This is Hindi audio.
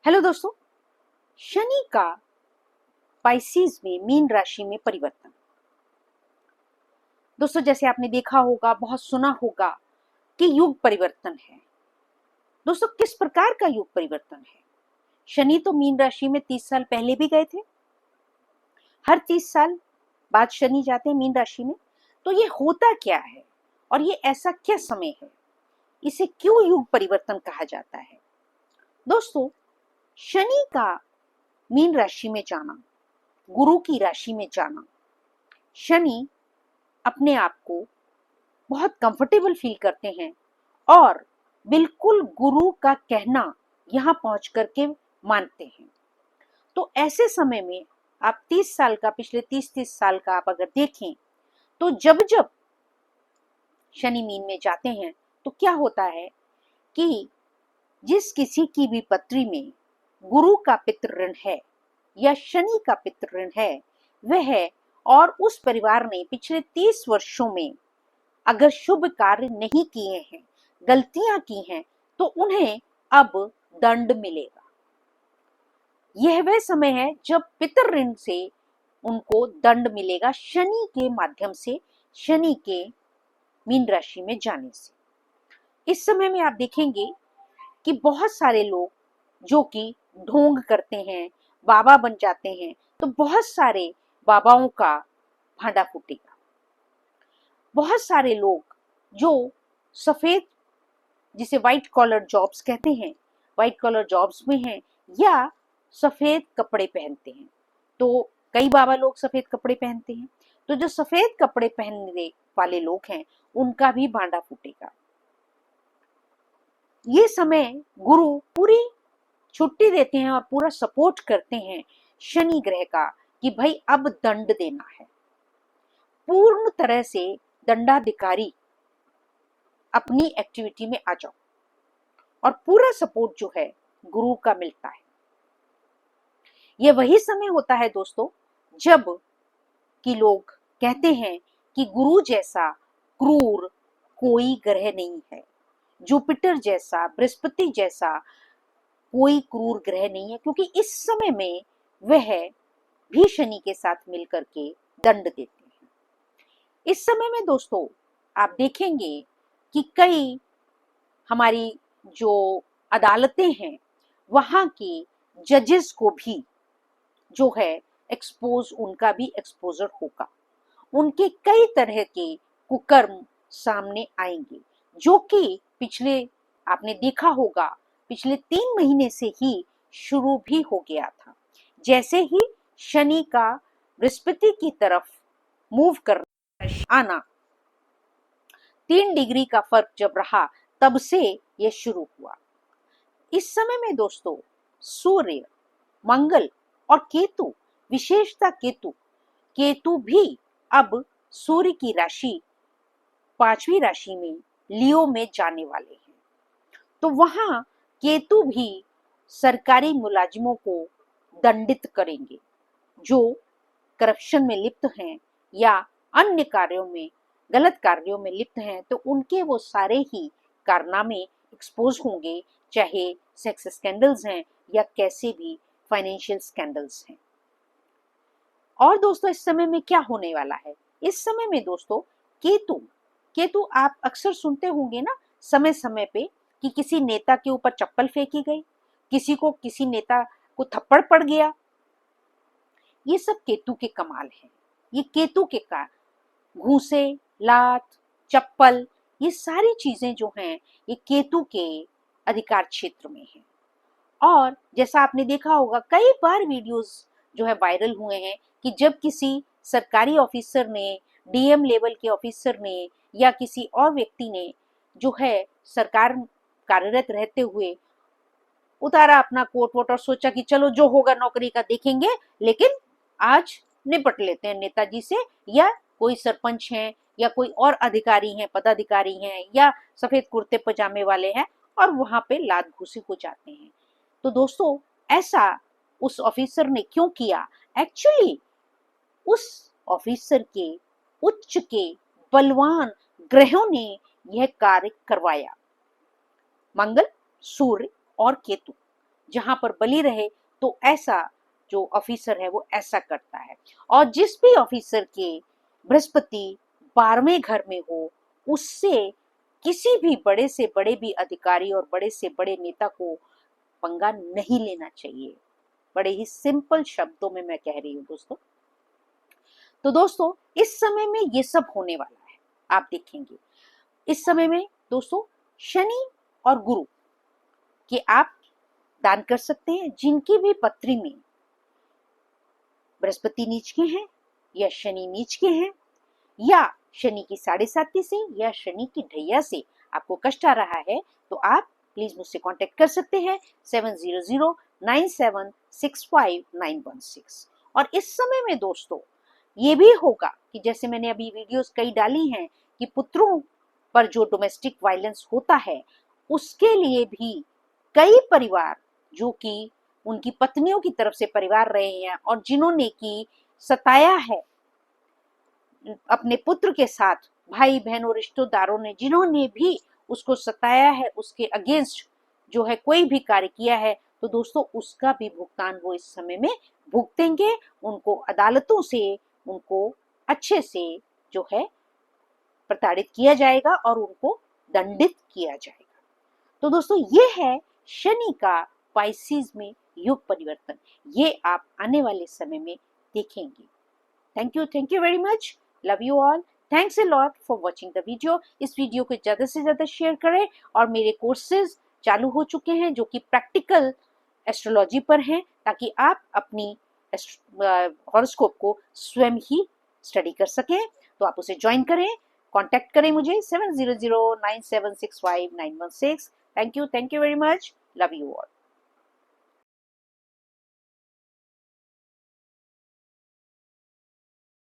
हेलो दोस्तों। शनि का पाइसेस में मीन राशि में परिवर्तन। दोस्तों, जैसे आपने देखा होगा, बहुत सुना होगा कि युग परिवर्तन है। दोस्तों, किस प्रकार का युग परिवर्तन है? शनि तो मीन राशि में 30 साल पहले भी गए थे। हर 30 साल बाद शनि जाते हैं मीन राशि में। तो ये होता क्या है और ये ऐसा क्या समय है? इसे क्यों युग परिवर्तन कहा जाता है? दोस्तों, शनि का मीन राशि में जाना, गुरु की राशि में जाना, शनि अपने आप को बहुत कंफर्टेबल फील करते हैं और बिल्कुल गुरु का कहना यहाँ पहुंच करके मानते हैं। तो ऐसे समय में आप 30 साल का, पिछले 30 साल का आप अगर देखें, तो जब जब शनि मीन में जाते हैं तो क्या होता है कि जिस किसी की भी पत्री में गुरु का पितृ ऋण है या शनि का पितृ ऋण है, वह और उस परिवार ने पिछले 30 वर्षों में अगर शुभ कार्य नहीं किए हैं, गलतियां की हैं, तो उन्हें अब दंड मिलेगा। यह वह समय है जब पितृ ऋण से उनको दंड मिलेगा, शनि के माध्यम से, शनि के मीन राशि में जाने से। इस समय में आप देखेंगे कि बहुत सारे लोग जो कि ढोंग करते हैं, बाबा बन जाते हैं, तो बहुत सारे बाबाओं का भांडा फूटेगा। बहुत सारे लोग जो सफेद, जिसे व्हाइट कॉलर जॉब्स कहते हैं, व्हाइट कॉलर जॉब्स में हैं या सफेद कपड़े पहनते हैं, तो कई बाबा लोग सफेद कपड़े पहनते हैं, तो जो सफेद कपड़े पहनने वाले लोग हैं उनका भी भांडा फूटेगा। ये समय गुरु पूरी छुट्टी देते हैं और पूरा सपोर्ट करते हैं शनि ग्रह का कि भाई अब दंड देना है। पूर्ण तरह से दंडाधिकारी अपनी एक्टिविटी में आ जाओ और पूरा सपोर्ट जो है गुरु का मिलता है। यह वही समय होता है दोस्तों जब कि लोग कहते हैं कि गुरु जैसा क्रूर कोई ग्रह नहीं है, जुपिटर जैसा, बृहस्पति जैसा कोई क्रूर ग्रह नहीं है, क्योंकि इस समय में वह भी शनि के साथ मिलकर के दंड देते हैं। इस समय में दोस्तों आप देखेंगे कि कई हमारी जो अदालतें हैं वहां के जजेस को भी जो है एक्सपोज, उनका भी एक्सपोजर होगा। उनके कई तरह के कुकर्म सामने आएंगे जो कि पिछले, आपने देखा होगा, पिछले 3 महीने से ही शुरू भी हो गया था। जैसे ही शनि का बृहस्पति की तरफ मूव कर आना, 3 डिग्री का फर्क जब रहा, तब से यह शुरू हुआ। इस समय में दोस्तों सूर्य, मंगल और केतु, विशेषता केतु भी अब सूर्य की राशि 5वीं राशि में लियो में जाने वाले हैं। तो वहां केतु भी सरकारी मुलाजिमों को दंडित करेंगे जो करप्शन में लिप्त हैं या अन्य कार्यों में, गलत कार्यों में लिप्त हैं, तो उनके वो सारे ही कारनामे एक्सपोज होंगे, चाहे सेक्स स्कैंडल्स हैं या कैसे भी फाइनेंशियल स्कैंडल्स हैं। और दोस्तों इस समय में क्या होने वाला है? इस समय में दोस्तों केतु आप अक्सर सुनते होंगे ना, समय समय पे, कि किसी नेता के ऊपर चप्पल फेंकी गई, किसी नेता को थप्पड़ पड़ गया। ये सब केतु के कमाल है। ये केतु के का घूसे, लात, चप्पल, ये सारी चीजें जो हैं ये केतु के अधिकार क्षेत्र में है। और जैसा आपने देखा होगा, कई बार वीडियोस जो है वायरल हुए हैं कि जब किसी सरकारी ऑफिसर ने, डीएम लेवल के ऑफिसर ने या किसी और व्यक्ति ने जो है सरकार कार्यरत रहते हुए उतारा अपना कोट वोट और सोचा कि चलो जो होगा नौकरी का देखेंगे, लेकिन आज निपट लेते हैं नेताजी से, या कोई सरपंच हैं या कोई और अधिकारी हैं, पदाधिकारी हैं या सफेद कुर्ते पजामे वाले हैं, और वहां पे लात घूसी हो जाते हैं। तो दोस्तों ऐसा उस ऑफिसर ने क्यों किया? एक्चुअली उस ऑफिसर के उच्च के बलवान ग्रहों ने यह कार्य करवाया, मंगल, सूर्य और केतु। जहां पर बलि रहे तो ऐसा जो ऑफिसर है वो ऐसा करता है। और जिस भी ऑफिसर के बृहस्पति 12वें घर में हो, उससे किसी भी बड़े से बड़े भी अधिकारी और बड़े से बड़े नेता को पंगा नहीं लेना चाहिए। बड़े ही सिंपल शब्दों में मैं कह रही हूँ दोस्तों। तो दोस्तों इस समय में ये सब होने वाला है, आप देखेंगे। इस समय में दोस्तों शनि और गुरु के आप दान कर सकते हैं। जिनकी भी पत्री में बृहस्पति नीच के हैं या शनि नीच के हैं या शनि की 7.5 से या शनि की ढैया से आपको कष्ट आ रहा है, तो आप प्लीज मुझसे कांटेक्ट कर सकते हैं 7009765916। और इस समय में दोस्तों ये भी होगा कि जैसे मैंने अभी वीडियोस कई डाली हैं कि पुत्रों पर जो डोमेस्टिक वायलेंस होता है, उसके लिए भी कई परिवार जो कि उनकी पत्नियों की तरफ से परिवार रहे हैं और जिन्होंने की सताया है अपने पुत्र के साथ, भाई बहनों रिश्तेदारों ने जिन्होंने भी उसको सताया है, उसके अगेंस्ट जो है कोई भी कार्य किया है, तो दोस्तों उसका भी भुगतान वो इस समय में भुगतेंगे। उनको अदालतों से उनको अच्छे से जो है प्रताड़ित किया जाएगा और उनको दंडित किया जाएगा। तो दोस्तों ये है शनि का पाइसेस में युग परिवर्तन। ये आप आने वाले समय में देखेंगे। Thank you very much. Love you all. Thanks a lot for watching the video. इस वीडियो को ज़्यादा से ज़्यादा शेयर करें। और मेरे कोर्सेज चालू हो चुके हैं जो कि प्रैक्टिकल एस्ट्रोलॉजी पर हैं, ताकि आप अपनी हॉरोस्कोप को स्वयं ही स्टडी कर सकें। तो आप उसे ज्वाइन करें, कांटेक्ट करें मुझे 7009765916। Thank you very much. Love you all.